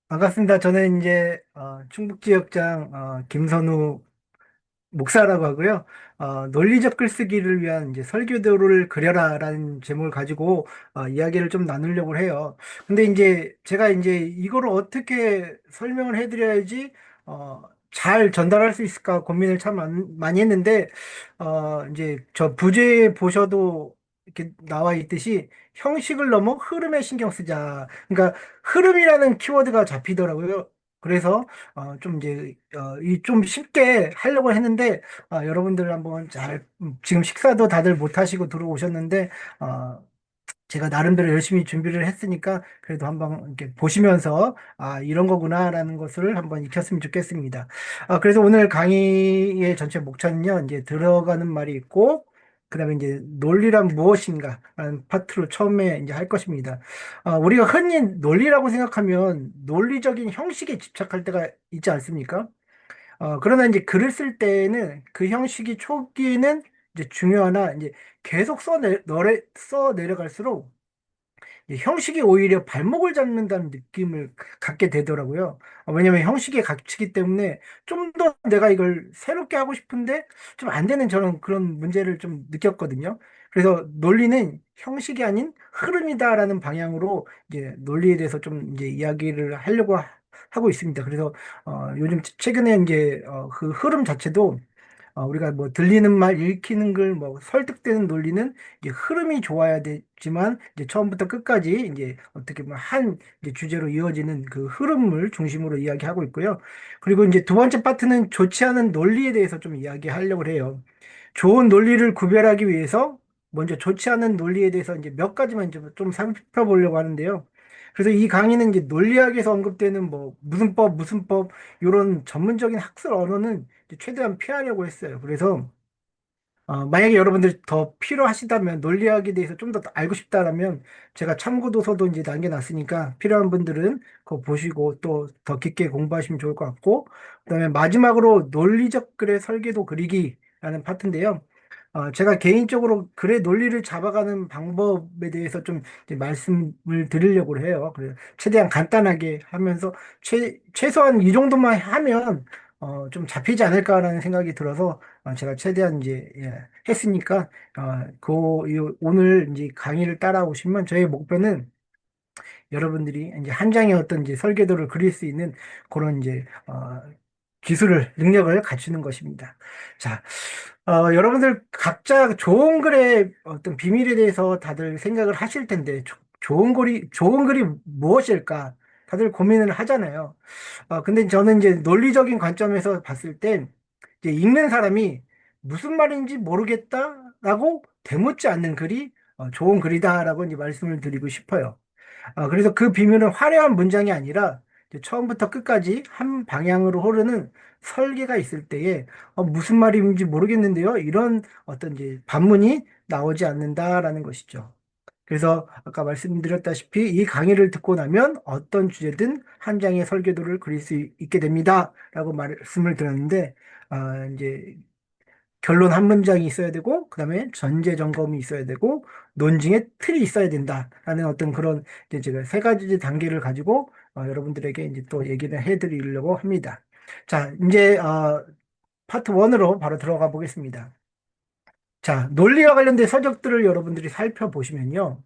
반갑습니다. 저는 이제 충북지역장 김선우 목사라고 하고요. 논리적 글쓰기를 위한 이제 설교도를 그려라라는 제목을 가지고 이야기를 좀 나누려고 해요. 근데 이제 제가 이제 이거를 어떻게 설명을 해드려야지 잘 전달할 수 있을까 고민을 참 많이 했는데 이제 저 부제에 보셔도 이렇게 나와 있듯이 형식을 넘어 흐름에 신경 쓰자. 그러니까 흐름이라는 키워드가 잡히더라고요. 그래서 좀 이제 이 좀 쉽게 하려고 했는데 여러분들 한번 잘 지금 식사도 다들 못 하시고 들어오셨는데 어, 제가 나름대로 열심히 준비를 했으니까 그래도 한번 이렇게 보시면서 이런 거구나라는 것을 한번 익혔으면 좋겠습니다. 그래서 오늘 강의의 전체 목차는요. 이제 들어가는 말이 있고 그다음에 이제 논리란 무엇인가 라는 파트로 처음에 이제 할 것입니다. 우리가 흔히 논리라고 생각하면 논리적인 형식에 집착할 때가 있지 않습니까? 그러나 이제 글을 쓸 때에는 그 형식이 초기에는 이제 중요하나 이제 계속 써 내려갈수록 이 형식이 오히려 발목을 잡는다는 느낌을 갖게 되더라고요. 왜냐면 형식에 갇히기 때문에 좀 더 내가 이걸 새롭게 하고 싶은데 좀 안 되는 저는 그런 문제를 좀 느꼈거든요. 그래서 논리는 형식이 아닌 흐름이다라는 방향으로 이제 논리에 대해서 좀 이제 이야기를 하고 있습니다. 그래서 요즘 최근에 이제 그 흐름 자체도 우리가 뭐 들리는 말, 읽히는 글, 뭐 설득되는 논리는 이제 흐름이 좋아야 되지만 이제 처음부터 끝까지 이제 어떻게 보면 한 이제 주제로 이어지는 그 흐름을 중심으로 이야기하고 있고요. 그리고 이제 두 번째 파트는 좋지 않은 논리에 대해서 좀 이야기하려고 해요. 좋은 논리를 구별하기 위해서 먼저 좋지 않은 논리에 대해서 이제 몇 가지만 이제 좀 살펴보려고 하는데요. 그래서 이 강의는 이제 논리학에서 언급되는 뭐 무슨 법 이런 전문적인 학술 언어는 이제 최대한 피하려고 했어요. 그래서 만약에 여러분들 더 필요하시다면 논리학에 대해서 좀 더 알고 싶다라면 제가 참고 도서도 이제 남겨놨으니까 필요한 분들은 그거 보시고 또 더 깊게 공부하시면 좋을 것 같고 그다음에 마지막으로 논리적 글의 설계도 그리기라는 파트인데요. 제가 개인적으로 글의 논리를 잡아가는 방법에 대해서 좀 이제 말씀을 드리려고 해요. 그래서 최대한 간단하게 하면서 최소한 이 정도만 하면 좀 잡히지 않을까라는 생각이 들어서 제가 최대한 이제 했으니까 오늘 이제 강의를 따라오시면 저의 목표는 여러분들이 이제 한 장의 어떤 이제 설계도를 그릴 수 있는 그런 이제 기술을 능력을 갖추는 것입니다. 자, 여러분들 각자 좋은 글의 어떤 비밀에 대해서 다들 생각을 하실 텐데 좋은 글이 무엇일까? 다들 고민을 하잖아요. 근데 저는 이제 논리적인 관점에서 봤을 땐 이제 읽는 사람이 무슨 말인지 모르겠다라고 되묻지 않는 글이 좋은 글이다라고 이제 말씀을 드리고 싶어요. 그래서 그 비밀은 화려한 문장이 아니라 이제 처음부터 끝까지 한 방향으로 흐르는 설계가 있을 때에 무슨 말인지 모르겠는데요. 이런 어떤 이제 반문이 나오지 않는다라는 것이죠. 그래서 아까 말씀드렸다시피 이 강의를 듣고 나면 어떤 주제든 한 장의 설계도를 그릴 수 있게 됩니다라고 말씀을 드렸는데 이제 결론 한 문장이 있어야 되고, 그 다음에 전제 점검이 있어야 되고, 논증의 틀이 있어야 된다라는 어떤 그런 이제 제가 세 가지 단계를 가지고 여러분들에게 이제 또 얘기를 해드리려고 합니다. 자, 이제 파트 1으로 바로 들어가 보겠습니다. 자, 논리와 관련된 서적들을 여러분들이 살펴보시면요.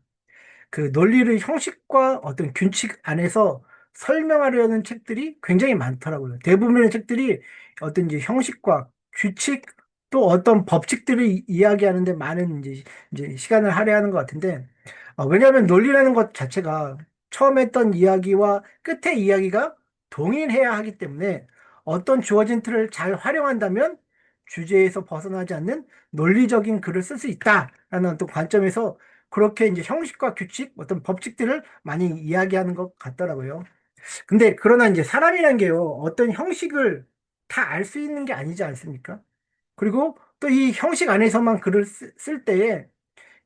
그 논리를 형식과 어떤 규칙 안에서 설명하려는 책들이 굉장히 많더라고요. 대부분의 책들이 어떤 이제 형식과 규칙 또 어떤 법칙들을 이야기하는데 많은 이제 시간을 할애하는 것 같은데 왜냐하면 논리라는 것 자체가 처음 했던 이야기와 끝의 이야기가 동일해야 하기 때문에 어떤 주어진 틀을 잘 활용한다면 주제에서 벗어나지 않는 논리적인 글을 쓸 수 있다라는 어떤 관점에서 그렇게 이제 형식과 규칙, 어떤 법칙들을 많이 이야기하는 것 같더라고요. 근데 그러나 이제 사람이란 게요, 어떤 형식을 다 알 수 있는 게 아니지 않습니까? 그리고 또 이 형식 안에서만 글을 쓸 때에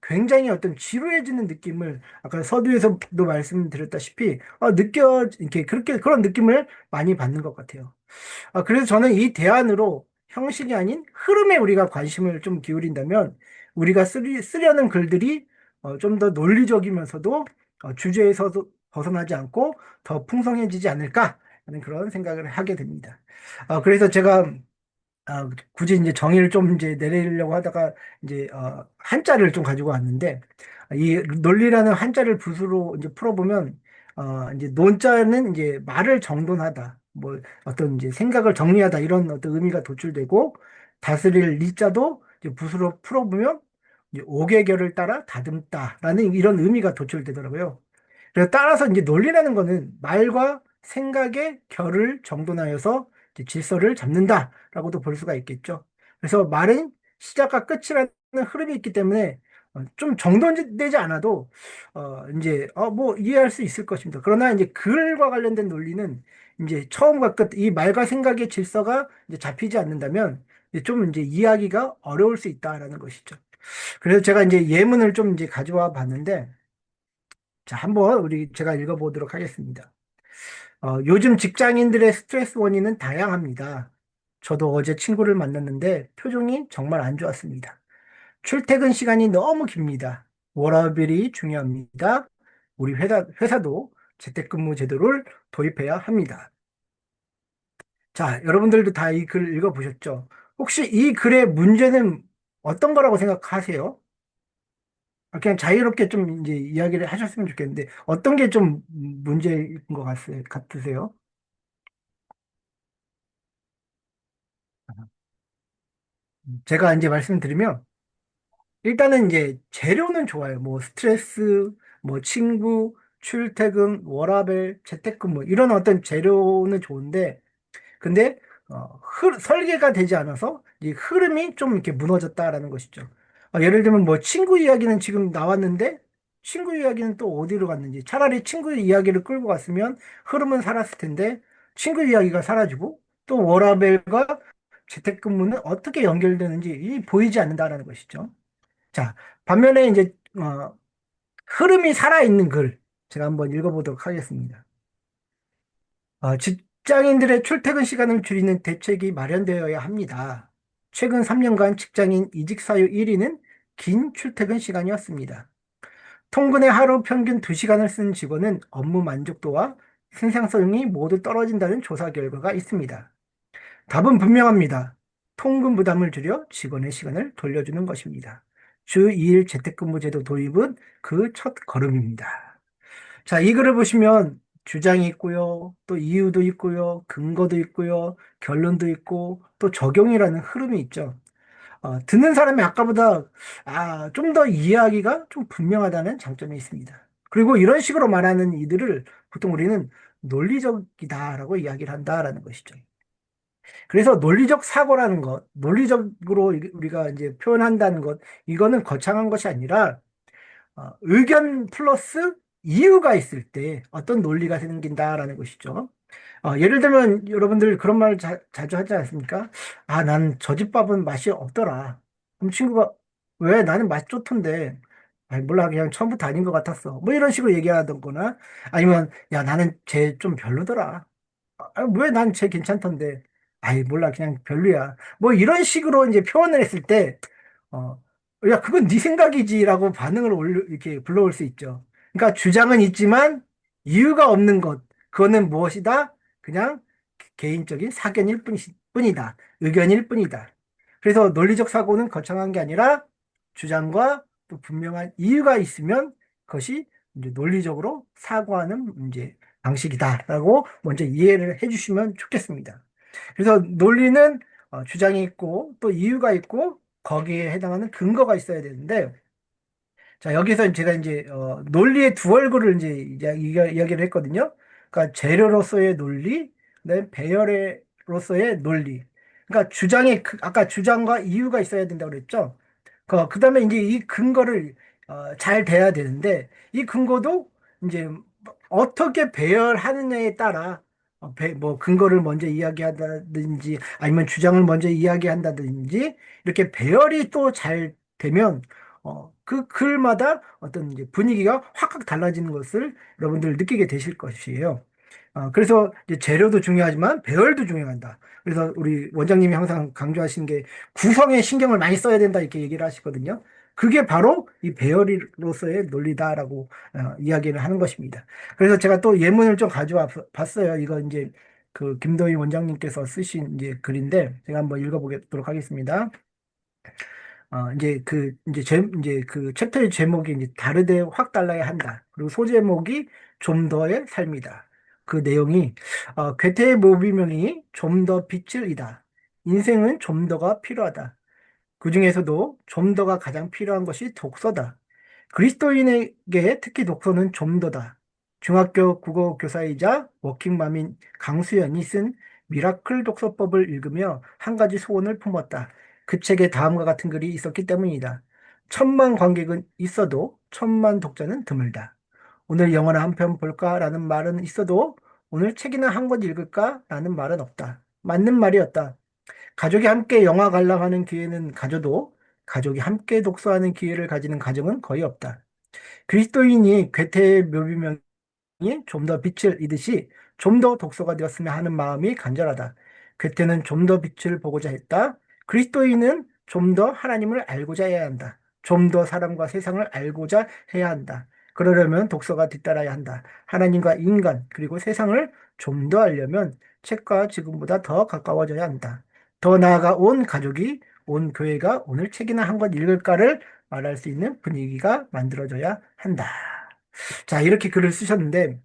굉장히 어떤 지루해지는 느낌을 아까 서두에서도 말씀드렸다시피 이렇게 그렇게 그런 느낌을 많이 받는 것 같아요. 그래서 저는 이 대안으로 형식이 아닌 흐름에 우리가 관심을 좀 기울인다면 우리가 쓰려는 글들이 좀 더 논리적이면서도 주제에서도 벗어나지 않고 더 풍성해지지 않을까 하는 그런 생각을 하게 됩니다. 그래서 제가 굳이 이제 정의를 좀 이제 내리려고 하다가 이제 한자를 좀 가지고 왔는데 이 논리라는 한자를 붓으로 이제 풀어보면 이제 논자는 이제 말을 정돈하다 뭐 어떤 이제 생각을 정리하다 이런 어떤 의미가 도출되고 다스릴 리자도 이제 붓으로 풀어보면 이제 옥의 결을 따라 다듬다라는 이런 의미가 도출되더라고요. 그래서 따라서 이제 논리라는 거는 말과 생각의 결을 정돈하여서 이제 질서를 잡는다라고도 볼 수가 있겠죠. 그래서 말은 시작과 끝이라는 흐름이 있기 때문에 좀 정돈되지 않아도 이제 뭐 이해할 수 있을 것입니다. 그러나 이제 글과 관련된 논리는 이제 처음과 끝 이 말과 생각의 질서가 이제 잡히지 않는다면 이제 좀 이제 이해하기가 어려울 수 있다라는 것이죠. 그래서 제가 이제 예문을 좀 이제 가져와 봤는데 자, 한번 제가 읽어보도록 하겠습니다. 요즘 직장인들의 스트레스 원인은 다양합니다. 저도 어제 친구를 만났는데 표정이 정말 안 좋았습니다. 출퇴근 시간이 너무 깁니다. 워라밸이 중요합니다. 우리 회사도 재택근무 제도를 도입해야 합니다. 자, 여러분들도 다 이 글 읽어보셨죠? 혹시 이 글의 문제는 어떤 거라고 생각하세요? 그냥 자유롭게 좀 이제 이야기를 하셨으면 좋겠는데 어떤 게 좀 문제인 것 같으세요? 제가 이제 말씀드리면 일단은 이제 재료는 좋아요. 뭐 스트레스, 뭐 친구, 출퇴근, 워라밸, 재택근무 이런 어떤 재료는 좋은데 근데 설계가 되지 않아서 이 흐름이 좀 이렇게 무너졌다라는 것이죠. 예를 들면 뭐 친구 이야기는 지금 나왔는데 친구 이야기는 또 어디로 갔는지 차라리 친구 이야기를 끌고 갔으면 흐름은 살았을 텐데 친구 이야기가 사라지고 또 워라밸과 재택근무는 어떻게 연결되는지 보이지 않는다라는 것이죠. 자, 반면에 이제 흐름이 살아있는 글 제가 한번 읽어보도록 하겠습니다. 직장인들의 출퇴근 시간을 줄이는 대책이 마련되어야 합니다. 최근 3년간 직장인 이직 사유 1위는 긴 출퇴근 시간이었습니다. 통근에 하루 평균 2시간을 쓴 직원은 업무 만족도와 생산성이 모두 떨어진다는 조사 결과가 있습니다. 답은 분명합니다. 통근 부담을 줄여 직원의 시간을 돌려주는 것입니다. 주 2일 재택근무 제도 도입은 그 첫 걸음입니다. 자, 이 글을 보시면 주장이 있고요. 또 이유도 있고요. 근거도 있고요. 결론도 있고 또 적용이라는 흐름이 있죠. 듣는 사람이 아까보다 좀 더 이해하기가 좀 분명하다는 장점이 있습니다. 그리고 이런 식으로 말하는 이들을 보통 우리는 논리적이다라고 이야기를 한다라는 것이죠. 그래서 논리적 사고라는 것, 논리적으로 우리가 이제 표현한다는 것, 이거는 거창한 것이 아니라 의견 플러스 이유가 있을 때 어떤 논리가 생긴다라는 것이죠. 예를 들면 여러분들 그런 말 자주 하지 않습니까? 난 저 집밥은 맛이 없더라. 그럼 친구가 왜 나는 맛 좋던데? 아니 몰라 그냥 처음부터 아닌 것 같았어. 뭐 이런 식으로 얘기하던거나 아니면 야 나는 쟤 좀 별로더라. 왜 난 쟤 괜찮던데? 아이 몰라 그냥 별로야. 뭐 이런 식으로 이제 표현을 했을 때 어, 야, 그건 네 생각이지라고 반응을 이렇게 불러올 수 있죠. 그러니까 주장은 있지만 이유가 없는 것. 그거는 무엇이다? 그냥 개인적인 사견일 뿐이다. 의견일 뿐이다. 그래서 논리적 사고는 거창한 게 아니라 주장과 또 분명한 이유가 있으면 그것이 이제 논리적으로 사고하는 이제 방식이다라고 먼저 이해를 해주시면 좋겠습니다. 그래서 논리는 주장이 있고 또 이유가 있고 거기에 해당하는 근거가 있어야 되는데 자 여기서 제가 이제 논리의 두 얼굴을 이제 이야기를 했거든요. 그러니까 재료로서의 논리, 그다음에 배열로서의 논리. 그러니까 아까 주장과 이유가 있어야 된다고 그랬죠. 그다음에 이제 이 근거를 잘 돼야 되는데 이 근거도 이제 어떻게 배열하느냐에 따라 뭐 근거를 먼저 이야기한다든지 아니면 주장을 먼저 이야기한다든지 이렇게 배열이 또 잘 되면 그 글마다 어떤 이제 분위기가 확 달라지는 것을 여러분들 느끼게 되실 것이에요. 그래서 이제 재료도 중요하지만 배열도 중요하다. 그래서 우리 원장님이 항상 강조하신 게 구성에 신경을 많이 써야 된다 이렇게 얘기를 하시거든요. 그게 바로 이 배열이로서의 논리다라고 이야기를 하는 것입니다. 그래서 제가 또 예문을 좀 가져와 봤어요. 이거 이제 그 김도희 원장님께서 쓰신 이제 글인데 제가 한번 읽어보도록 하겠습니다. 이제 그 챕터의 제목이 이제 다르되 확 달라야 한다. 그리고 소제목이 좀 더의 삶이다. 그 내용이 괴테의 묘비명이 좀 더 빛을 이다. 인생은 좀 더가 필요하다. 그 중에서도 좀 더가 가장 필요한 것이 독서다. 그리스도인에게 특히 독서는 좀 더다. 중학교 국어 교사이자 워킹맘인 강수연이 쓴 미라클 독서법을 읽으며 한 가지 소원을 품었다. 그 책에 다음과 같은 글이 있었기 때문이다. 천만 관객은 있어도 천만 독자는 드물다. 오늘 영화나 한 편 볼까라는 말은 있어도 오늘 책이나 한 권 읽을까라는 말은 없다. 맞는 말이었다. 가족이 함께 영화 관람하는 기회는 가져도 가족이 함께 독서하는 기회를 가지는 가정은 거의 없다. 그리스도인이 괴테의 묘비명이 좀 더 빛을 이듯이 좀 더 독서가 되었으면 하는 마음이 간절하다. 괴테는 좀 더 빛을 보고자 했다. 그리스도인은 좀 더 하나님을 알고자 해야 한다. 좀 더 사람과 세상을 알고자 해야 한다. 그러려면 독서가 뒤따라야 한다. 하나님과 인간, 그리고 세상을 좀 더 알려면 책과 지금보다 더 가까워져야 한다. 더 나아가 온 가족이, 온 교회가 오늘 책이나 한 권 읽을까를 말할 수 있는 분위기가 만들어져야 한다. 자, 이렇게 글을 쓰셨는데,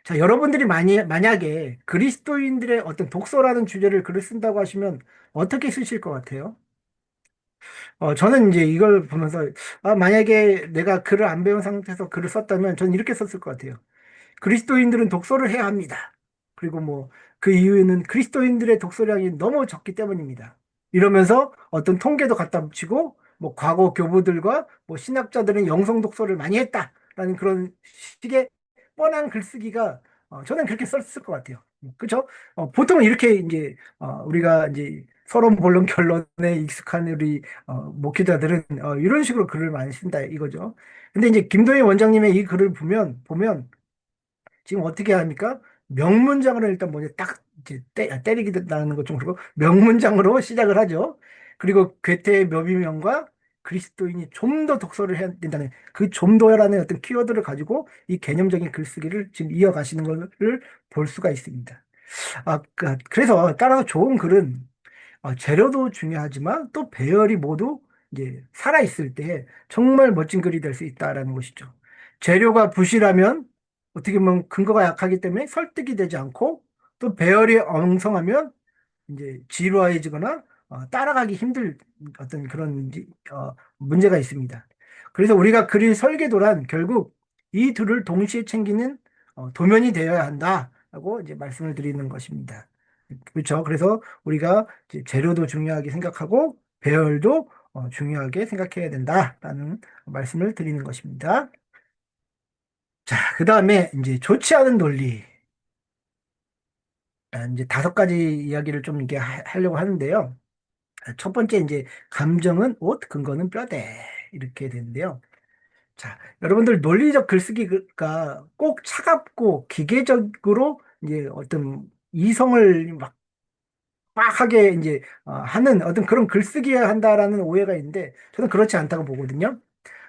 자, 여러분들이 만약에 그리스도인들의 어떤 독서라는 주제를 글을 쓴다고 하시면 어떻게 쓰실 것 같아요? 저는 이제 이걸 보면서, 만약에 내가 글을 안 배운 상태에서 글을 썼다면 저는 이렇게 썼을 것 같아요. 그리스도인들은 독서를 해야 합니다. 그리고 뭐 그 이유는 그리스도인들의 독서량이 너무 적기 때문입니다. 이러면서 어떤 통계도 갖다 붙이고 뭐 과거 교부들과 뭐 신학자들은 영성 독서를 많이 했다라는 그런 식의 뻔한 글쓰기가 저는 그렇게 썼을 것 같아요. 그렇죠? 보통 이렇게 이제 우리가 이제 서론 본론 결론에 익숙한 우리 목회자들은 이런 식으로 글을 많이 쓴다 이거죠. 근데 이제 김도희 원장님의 이 글을 보면 지금 어떻게 합니까? 명문장으로 일단 먼저 딱 이제 때리기 나는 것 좀 그렇고 명문장으로 시작을 하죠. 그리고 괴테의 묘비명과 그리스도인이 좀 더 독서를 해야 된다는 그 좀 더라는 어떤 키워드를 가지고 이 개념적인 글쓰기를 지금 이어가시는 것을 볼 수가 있습니다. 그래서 따라서 좋은 글은 재료도 중요하지만 또 배열이 모두 이제 살아있을 때 정말 멋진 글이 될 수 있다라는 것이죠. 재료가 부실하면 어떻게 보면 근거가 약하기 때문에 설득이 되지 않고 또 배열이 엉성하면 이제 지루해지거나 따라가기 힘들 어떤 그런 문제가 있습니다. 그래서 우리가 그릴 설계도란 결국 이 둘을 동시에 챙기는 도면이 되어야 한다라고 이제 말씀을 드리는 것입니다. 그렇죠. 그래서 우리가 이제 재료도 중요하게 생각하고 배열도 중요하게 생각해야 된다라는 말씀을 드리는 것입니다. 자, 그 다음에 이제 좋지 않은 논리. 이제 다섯 가지 이야기를 좀 이렇게 하려고 하는데요. 첫 번째 이제 감정은 옷, 근거는 뼈대 이렇게 되는데요. 자, 여러분들 논리적 글쓰기가 꼭 차갑고 기계적으로 이제 어떤 이성을 막 하게 이제 하는 어떤 그런 글쓰기야 한다라는 오해가 있는데 저는 그렇지 않다고 보거든요.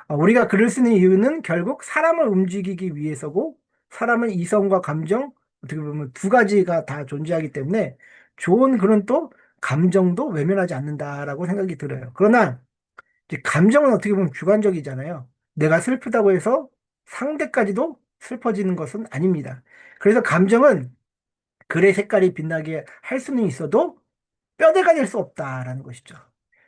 우리가 글을 쓰는 이유는 결국 사람을 움직이기 위해서고 사람은 이성과 감정 어떻게 보면 두 가지가 다 존재하기 때문에 좋은 글은 또 감정도 외면하지 않는다라고 생각이 들어요. 그러나 이제 감정은 어떻게 보면 주관적이잖아요. 내가 슬프다고 해서 상대까지도 슬퍼지는 것은 아닙니다. 그래서 감정은 글의 색깔이 빛나게 할 수는 있어도 뼈대가 될 수 없다라는 것이죠.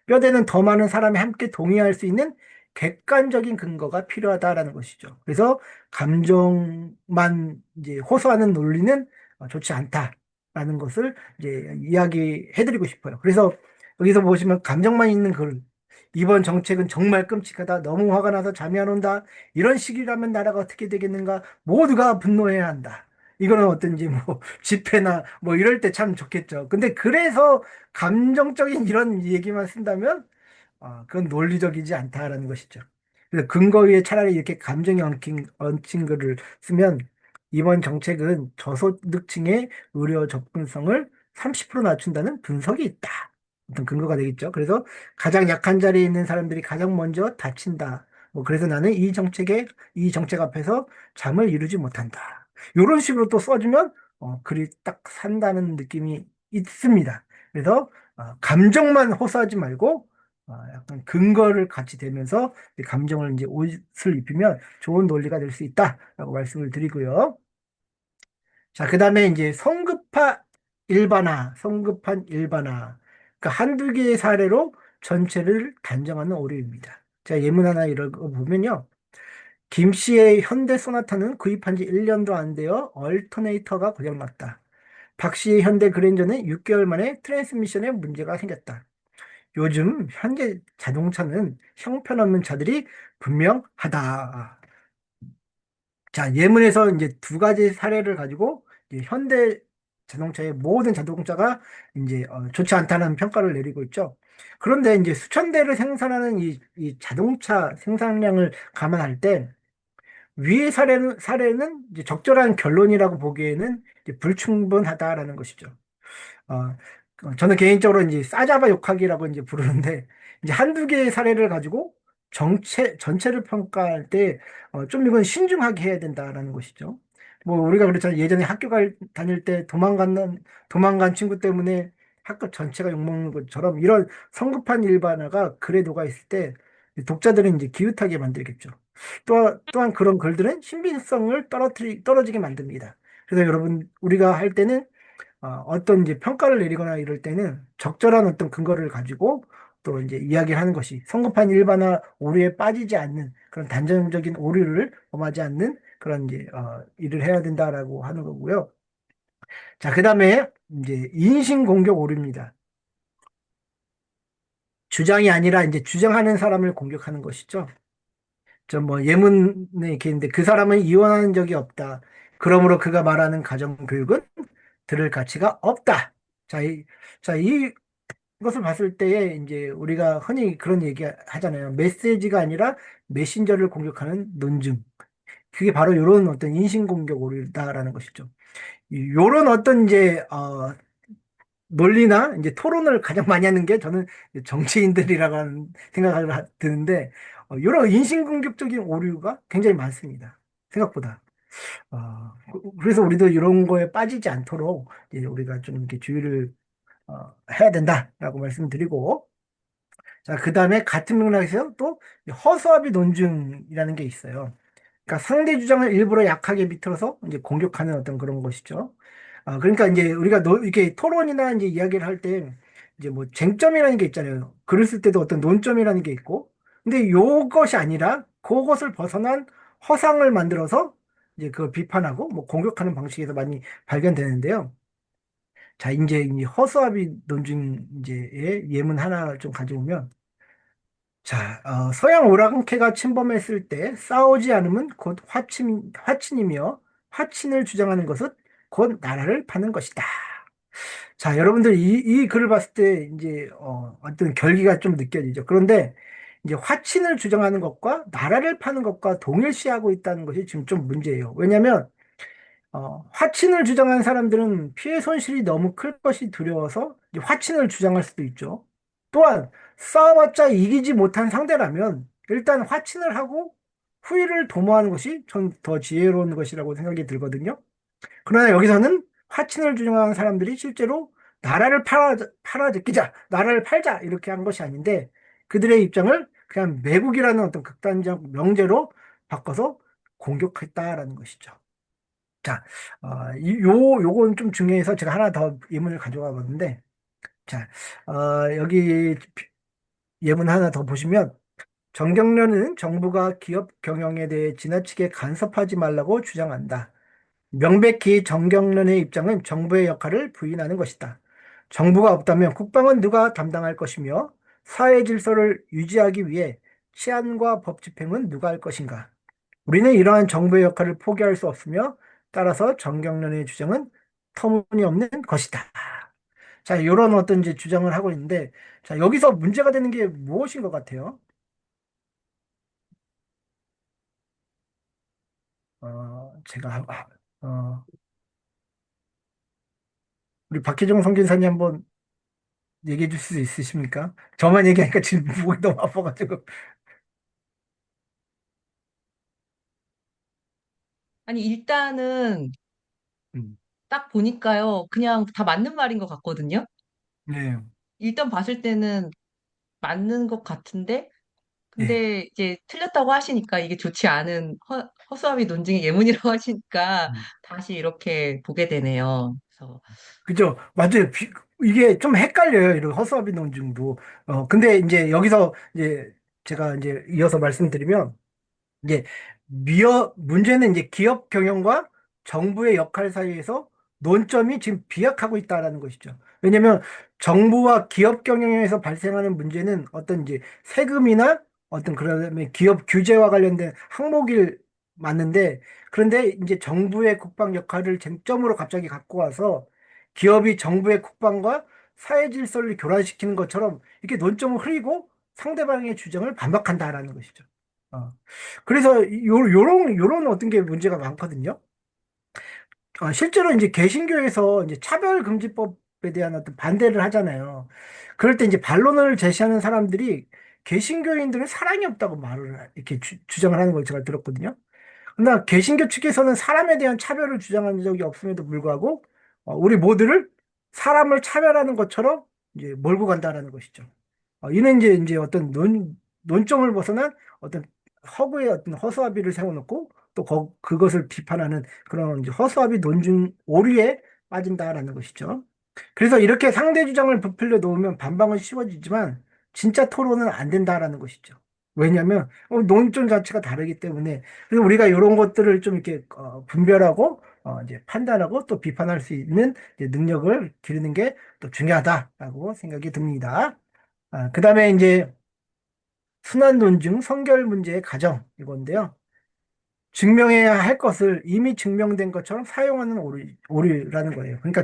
뼈대는 더 많은 사람이 함께 동의할 수 있는 객관적인 근거가 필요하다라는 것이죠. 그래서 감정만 이제 호소하는 논리는 좋지 않다라는 것을 이제 이야기해드리고 싶어요. 그래서 여기서 보시면 감정만 있는 글, 이번 정책은 정말 끔찍하다. 너무 화가 나서 잠이 안 온다. 이런 식이라면 나라가 어떻게 되겠는가? 모두가 분노해야 한다. 이거는 어떤지 뭐 집회나 뭐 이럴 때 참 좋겠죠. 근데 그래서 감정적인 이런 얘기만 쓴다면 그건 논리적이지 않다라는 것이죠. 그래서 근거 위에 차라리 이렇게 감정이 얹힌 글을 쓰면 이번 정책은 저소득층의 의료 접근성을 30% 낮춘다는 분석이 있다. 어떤 근거가 되겠죠. 그래서 가장 약한 자리에 있는 사람들이 가장 먼저 다친다. 뭐 그래서 나는 이 정책 앞에서 잠을 이루지 못한다. 이런 식으로 또 써주면 글이 딱 산다는 느낌이 있습니다. 그래서 감정만 호소하지 말고 약간 근거를 같이 대면서 이 감정을 이제 옷을 입히면 좋은 논리가 될 수 있다라고 말씀을 드리고요. 자, 그 다음에 이제 성급한 일반화. 그러니까 한두 개의 사례로 전체를 단정하는 오류입니다. 자, 예문 하나 읽어보면요. 김 씨의 현대 소나타는 구입한 지 1년도 안 되어 얼터네이터가 고장났다. 박 씨의 현대 그랜저는 6개월 만에 트랜스미션에 문제가 생겼다. 요즘 현대 자동차는 형편없는 차들이 분명하다. 자, 예문에서 이제 두 가지 사례를 가지고 이제 현대 자동차의 모든 자동차가 이제 좋지 않다는 평가를 내리고 있죠. 그런데 이제 수천 대를 생산하는 이 자동차 생산량을 감안할 때 위의 사례는 이제 적절한 결론이라고 보기에는 이제 불충분하다라는 것이죠. 어, 저는 개인적으로 이제 싸잡아 욕하기라고 이제 부르는데, 이제 한두 개의 사례를 가지고 전체를 평가할 때, 좀 이건 신중하게 해야 된다라는 것이죠. 뭐, 우리가 그렇잖아요. 예전에 다닐 때 도망간 친구 때문에 학교 전체가 욕먹는 것처럼 이런 성급한 일반화가 글에도가 있을 때 독자들은 이제 기웃하게 만들겠죠. 또한 그런 글들은 신빙성을 떨어지게 만듭니다. 그래서 여러분, 우리가 할 때는 어떤 이제 평가를 내리거나 이럴 때는 적절한 어떤 근거를 가지고 또 이제 이야기를 하는 것이 성급한 일반화 오류에 빠지지 않는 그런 단정적인 오류를 범하지 않는 그런 이제 일을 해야 된다라고 하는 거고요. 자, 그다음에 이제 인신공격 오류입니다. 주장이 아니라 이제 주장하는 사람을 공격하는 것이죠. 저 뭐 예문에 이렇게 있는데 그 사람은 이혼한 적이 없다. 그러므로 그가 말하는 가정교육은 들을 가치가 없다. 자, 이것을 봤을 때에 이제 우리가 흔히 그런 얘기 하잖아요. 메시지가 아니라 메신저를 공격하는 논증. 그게 바로 이런 어떤 인신공격 오류다라는 것이죠. 이런 어떤 이제 논리나 이제 토론을 가장 많이 하는 게 저는 정치인들이라고 하는 생각을 드는데 이런 인신공격적인 오류가 굉장히 많습니다. 생각보다. 그래서 우리도 이런 거에 빠지지 않도록 이제 우리가 좀 이렇게 주의를 해야 된다라고 말씀드리고 자, 그 다음에 같은 맥락에서 또 허수아비 논증이라는 게 있어요. 그러니까 상대 주장을 일부러 약하게 비틀어서 이제 공격하는 어떤 그런 것이죠. 그러니까 이제 우리가 이렇게 토론이나 이제 이야기를 할 때 이제 뭐 쟁점이라는 게 있잖아요. 글을 쓸 때도 어떤 논점이라는 게 있고. 근데 요것이 아니라 그것을 벗어난 허상을 만들어서 이제 그걸 비판하고 뭐 공격하는 방식에서 많이 발견되는데요. 자, 이제 이 허수아비 논증 이제의 예문 하나 좀 가져오면 자, 서양 오랑캐가 침범했을 때 싸우지 않으면 곧 화친이며 화친을 주장하는 것은 곧 나라를 파는 것이다. 자, 여러분들 이 글을 봤을 때 이제 어떤 결기가 좀 느껴지죠. 그런데 이제 화친을 주장하는 것과 나라를 파는 것과 동일시하고 있다는 것이 지금 좀 문제예요. 왜냐하면 화친을 주장하는 사람들은 피해 손실이 너무 클 것이 두려워서 이제 화친을 주장할 수도 있죠. 또한 싸워봤자 이기지 못한 상대라면 일단 화친을 하고 후위를 도모하는 것이 전 더 지혜로운 것이라고 생각이 들거든요. 그러나 여기서는 화친을 주장하는 사람들이 실제로 나라를 팔자 이렇게 한 것이 아닌데 그들의 입장을 그냥 매국이라는 어떤 극단적 명제로 바꿔서 공격했다라는 것이죠. 자, 요건 좀 중요해서 제가 하나 더 예문을 가져가 봤는데, 자, 여기 예문 하나 더 보시면, 정경련은 정부가 기업 경영에 대해 지나치게 간섭하지 말라고 주장한다. 명백히 정경련의 입장은 정부의 역할을 부인하는 것이다. 정부가 없다면 국방은 누가 담당할 것이며, 사회 질서를 유지하기 위해 치안과 법 집행은 누가 할 것인가? 우리는 이러한 정부의 역할을 포기할 수 없으며 따라서 정경련의 주장은 터무니없는 것이다. 자, 이런 어떤 이제 주장을 하고 있는데, 자, 여기서 문제가 되는 게 무엇인 것 같아요? 제가, 우리 박혜정 선교사님 한번, 얘기해 줄 수 있으십니까? 저만 얘기하니까 지금 목이 너무 아파가지고. 아니, 일단은 음, 딱 보니까요. 그냥 다 맞는 말인 것 같거든요. 네, 일단 봤을 때는 맞는 것 같은데, 네. 근데 이제 틀렸다고 하시니까 이게 좋지 않은 허수아비 논증의 예문이라고 하시니까 음. 다시 이렇게 보게 되네요. 그래서 그죠? 맞아요. 이게 좀 헷갈려요. 이런 허수아비 논증도. 근데 이제 여기서 이제 제가 이제 이어서 말씀드리면 이제 문제는 이제 기업 경영과 정부의 역할 사이에서 논점이 지금 비약하고 있다라는 것이죠. 왜냐하면 정부와 기업 경영에서 발생하는 문제는 어떤 이제 세금이나 어떤 그다음에 기업 규제와 관련된 항목일 맞는데 그런데 이제 정부의 국방 역할을 쟁점으로 갑자기 갖고 와서 기업이 정부의 국방과 사회 질서를 교란시키는 것처럼 이렇게 논점을 흐리고 상대방의 주장을 반박한다라는 것이죠. 어. 그래서 요런 어떤 게 문제가 많거든요. 실제로 이제 개신교에서 이제 차별금지법에 대한 어떤 반대를 하잖아요. 그럴 때 이제 반론을 제시하는 사람들이 개신교인들은 사랑이 없다고 말을 이렇게 주장을 하는 걸 제가 들었거든요. 그러나 개신교 측에서는 사람에 대한 차별을 주장한 적이 없음에도 불구하고 우리 모두를 사람을 차별하는 것처럼 이제 몰고 간다라는 것이죠. 이는 이제 어떤 논점을 벗어난 어떤 허구의 어떤 허수아비를 세워놓고 또 그것을 비판하는 그런 이제 허수아비 논중 오류에 빠진다라는 것이죠. 그래서 이렇게 상대 주장을 부풀려 놓으면 반박은 쉬워지지만 진짜 토론은 안 된다라는 것이죠. 왜냐하면 논점 자체가 다르기 때문에 그래서 우리가 이런 것들을 좀 이렇게 분별하고 이제 판단하고 또 비판할 수 있는 이제 능력을 기르는 게 또 중요하다라고 생각이 듭니다. 그다음에 이제 순환 논증 성결 문제의 가정 이건데요. 증명해야 할 것을 이미 증명된 것처럼 사용하는 오류라는 거예요. 그러니까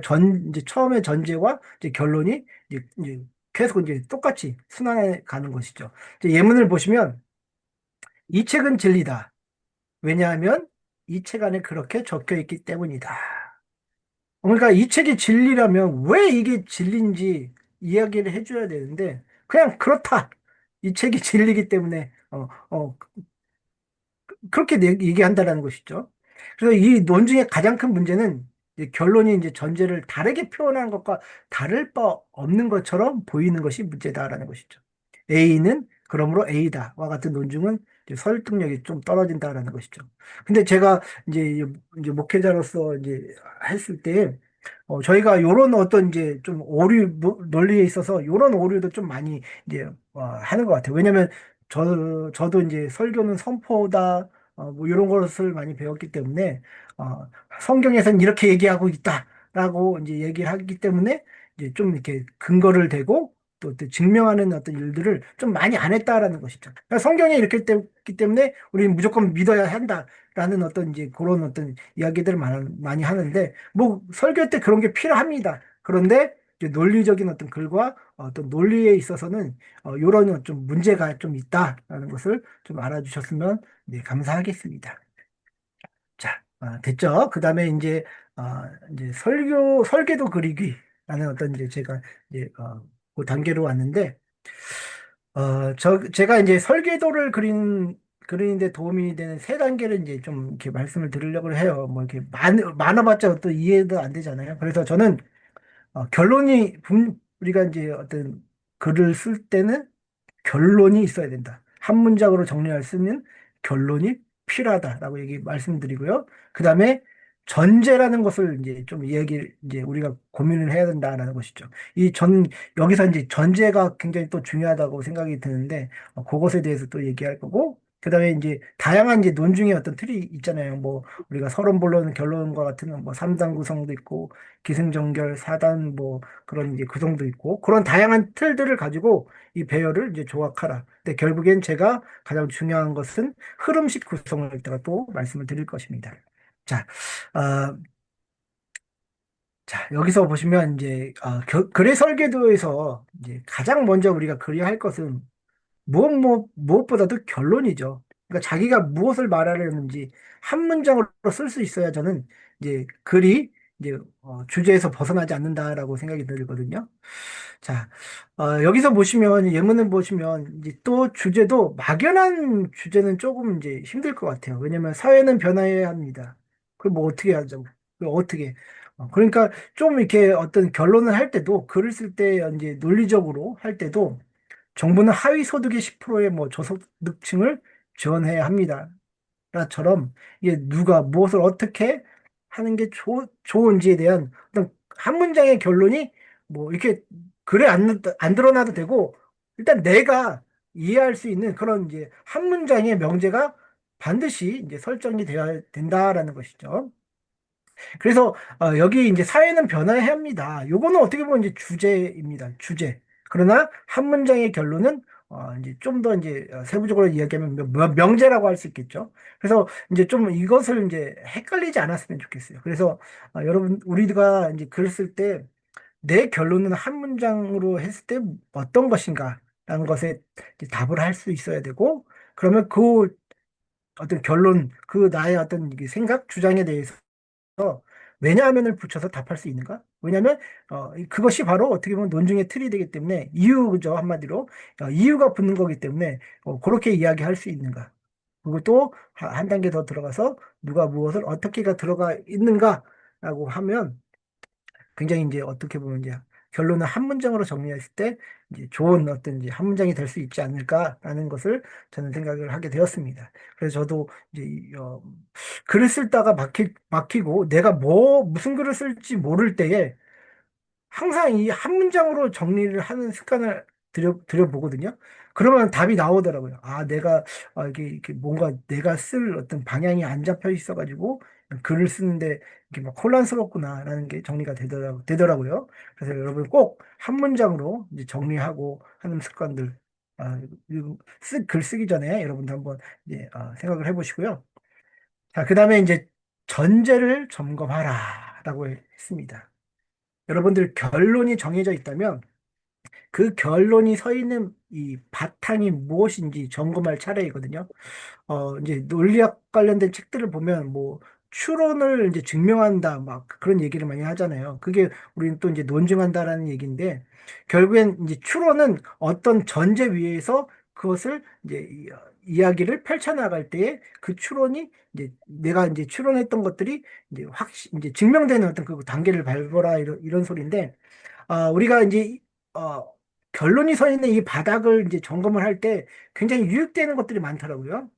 이제 처음에 전제와 이제 결론이 이제 계속 이제 똑같이 순환해 가는 것이죠. 이제 예문을 보시면 이 책은 진리다. 왜냐하면 이 책 안에 그렇게 적혀 있기 때문이다. 그러니까 이 책이 진리라면 왜 이게 진리인지 이야기를 해줘야 되는데 그냥 그렇다. 이 책이 진리이기 때문에 그렇게 얘기한다라는 것이죠. 그래서 이 논증의 가장 큰 문제는 이제 결론이 이제 전제를 다르게 표현한 것과 다를 바 없는 것처럼 보이는 것이 문제다라는 것이죠. A는 그러므로 A다와 같은 논증은 이제 설득력이 좀 떨어진다라는 것이죠. 근데 제가 이제 목회자로서 이제 했을 때 저희가 요런 어떤 이제 좀 논리에 있어서 요런 오류도 좀 많이 이제 하는 것 같아요. 왜냐면 저도 이제 설교는 선포다, 뭐 이런 것을 많이 배웠기 때문에, 성경에서는 이렇게 얘기하고 있다라고 이제 얘기를 하기 때문에 이제 좀 이렇게 근거를 대고 또 증명하는 어떤 일들을 좀 많이 안 했다라는 것이죠. 그러니까 성경에 이렇게 됐기 때문에 우리는 무조건 믿어야 한다라는 어떤 이제 그런 어떤 이야기들을 많이 하는데, 뭐 설교 때 그런 게 필요합니다. 그런데 이제 논리적인 어떤 글과 어떤 논리에 있어서는 이런 좀 문제가 좀 있다라는 것을 좀 알아주셨으면 네, 감사하겠습니다. 자, 됐죠? 그 다음에 이제 설계도 그리기라는 어떤 이제 제가 이제 그 단계로 왔는데, 제가 이제 설계도를 그리는데 도움이 되는 세 단계를 이제 좀 이렇게 말씀을 드리려고 해요. 뭐 이렇게 많아봤자 또 이해도 안 되잖아요. 그래서 저는 우리가 이제 어떤 글을 쓸 때는 결론이 있어야 된다. 한 문장으로 정리할 수 있는 결론이 필요하다라고 말씀드리고요. 그 다음에 전제라는 것을 이제 좀 이제 우리가 고민을 해야 된다라는 것이죠. 여기서 이제 전제가 굉장히 또 중요하다고 생각이 드는데, 그것에 대해서 또 얘기할 거고, 그 다음에 이제 다양한 이제 논중의 어떤 틀이 있잖아요. 뭐, 우리가 서론본론 결론과 같은 뭐 3단 구성도 있고, 기승전결 4단 뭐 그런 이제 구성도 있고, 그런 다양한 틀들을 가지고 이 배열을 이제 조각하라. 근데 결국엔 제가 가장 중요한 것은 흐름식 구성을 이따가 또 말씀을 드릴 것입니다. 자, 어, 자, 여기서 보시면 이제 글의 설계도에서 이제 가장 먼저 우리가 그려야 할 것은 무엇보다도 결론이죠. 그러니까 자기가 무엇을 말하려는지 한 문장으로 쓸 수 있어야 저는 이제 글이 이제 주제에서 벗어나지 않는다라고 생각이 들거든요. 자, 여기서 보시면 예문을 보시면 이제 또 주제도 막연한 주제는 조금 이제 힘들 것 같아요. 왜냐면 사회는 변화해야 합니다. 그걸 뭐 어떻게 하자고? 그걸 어떻게? 그러니까 좀 이렇게 어떤 결론을 할 때도 글을 쓸 때 이제 논리적으로 할 때도 정부는 하위 소득의 10%의 뭐 저소득층을 지원해야 합니다. 나처럼 이게 누가 무엇을 어떻게 하는 게 좋은지에 대한 어떤 한 문장의 결론이 뭐 이렇게 글에 안 드러나도 되고 일단 내가 이해할 수 있는 그런 이제 한 문장의 명제가 반드시 이제 설정이 되어야 된다라는 것이죠. 그래서 여기 이제 사회는 변화해야 합니다. 요거는 어떻게 보면 이제 주제입니다. 주제. 그러나 한 문장의 결론은 이제 좀 더 이제 세부적으로 이야기하면 명제라고 할 수 있겠죠. 그래서 이제 좀 이것을 이제 헷갈리지 않았으면 좋겠어요. 그래서 여러분 우리가 이제 글 쓸 때 내 결론은 한 문장으로 했을 때 어떤 것인가라는 것에 이제 답을 할 수 있어야 되고 그러면 그 어떤 결론, 그 나의 어떤 이게 생각, 주장에 대해서 왜냐하면을 붙여서 답할 수 있는가? 왜냐하면 그것이 바로 어떻게 보면 논증의 틀이 되기 때문에 이유죠 한마디로 이유가 붙는 거기 때문에 그렇게 이야기할 수 있는가? 그리고 또 한 단계 더 들어가서 누가 무엇을 어떻게가 들어가 있는가라고 하면 굉장히 이제 어떻게 보면 이제 결론을 한 문장으로 정리했을 때 이제 좋은 어떤 이제 한 문장이 될 수 있지 않을까라는 것을 저는 생각을 하게 되었습니다. 그래서 저도 이제 글을 쓸다가 막히고 내가 무슨 글을 쓸지 모를 때에 항상 이 한 문장으로 정리를 하는 습관을 들여보거든요. 그러면 답이 나오더라고요. 아, 내가, 이게 뭔가 내가 쓸 어떤 방향이 안 잡혀 있어가지고 글을 쓰는데 이게 막 혼란스럽구나라는 게 정리가 되더라고요. 그래서 여러분 꼭 한 문장으로 이제 정리하고 하는 습관들, 글 쓰기 전에 여러분도 한번 이제 생각을 해보시고요. 자, 그 다음에 이제 전제를 점검하라라고 했습니다. 여러분들 결론이 정해져 있다면 그 결론이 서 있는 이 바탕이 무엇인지 점검할 차례이거든요. 이제 논리학 관련된 책들을 보면 뭐 추론을 이제 증명한다 막 그런 얘기를 많이 하잖아요. 그게 우리는 또 이제 논증한다라는 얘기인데 결국엔 이제 추론은 어떤 전제 위에서 그것을 이제 이야기를 펼쳐나갈 때에 그 추론이 이제 내가 이제 추론했던 것들이 이제 이제 증명되는 어떤 그 단계를 밟아라 이런 소리인데 우리가 이제 어, 결론이 서 있는 이 바닥을 이제 점검을 할 때 굉장히 유익되는 것들이 많더라고요.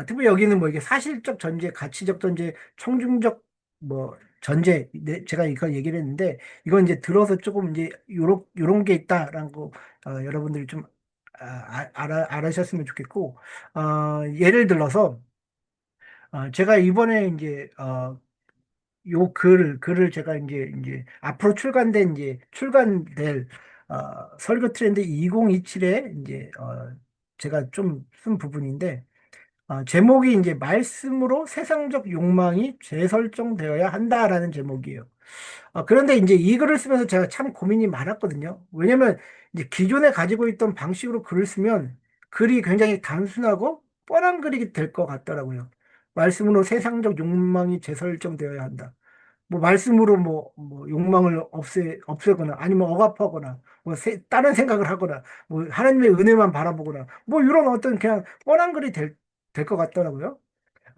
특히 여기는 뭐 이게 사실적 전제, 가치적 전제, 총중적 뭐 전제, 제가 이거 얘기를 했는데 이건 이제 들어서 조금 이제 요런 게 있다라는 거 여러분들이 좀 알으셨으면 좋겠고 예를 들어서 제가 이번에 이제 요 글을 제가 이제 앞으로 출간될 설교 트렌드 2027에 이제 제가 좀 쓴 부분인데 제목이 이제 말씀으로 세상적 욕망이 재설정되어야 한다라는 제목이에요. 그런데 이제 이 글을 쓰면서 제가 참 고민이 많았거든요. 왜냐면 이제 기존에 가지고 있던 방식으로 글을 쓰면 글이 굉장히 단순하고 뻔한 글이 될 것 같더라고요. 말씀으로 세상적 욕망이 재설정되어야 한다. 뭐 말씀으로 뭐 욕망을 없애거나 아니면 억압하거나 뭐 다른 생각을 하거나 뭐 하나님의 은혜만 바라보거나 뭐 이런 어떤 그냥 뻔한 글이 될 것 같더라고요.